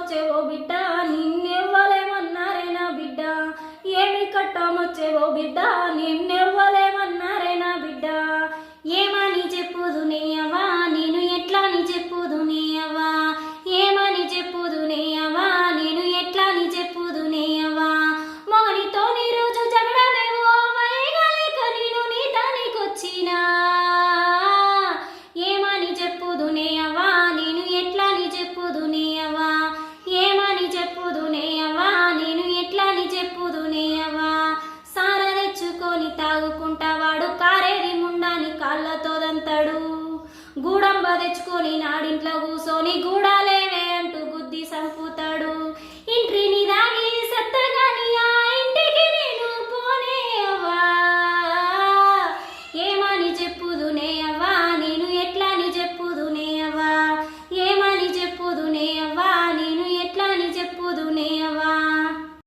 కట్టమొచ్చేవో బిడ్డ నిన్నెవ్వలేమన్నారే నా బిడ్డ ఏమి కట్టమొచ్చేవో బిడ్డ నిన్నెవ్వలేమన్నారే నా బిడ్డ ఏమని చెప్పుదు నేయవా నేను ఎట్లా నీ చెప్పుదు నేయవా ఏమని చెప్పుదు నేయవా నేను ఎట్లా నీ చెప్పుదు నేయవా మొగనితో నీ రోజు జగడమేవో వైగలేక నేను నీ దానికొచ్చినా ఏమని చెప్పుదు నేయవా నేను ఎట్లా నీ చెప్పుదు నేయవా ఏమని చెప్పుదు నేయవా నేను ఎట్లా నీ చెప్పుదు నేయవా సార తెచ్చుకొని తాగుకుంటావాడు కారేది ముండాని కాళ్ళతో దంతాడు గూడంబ తెచ్చుకొని నాడింట్లో కూసోని గూడ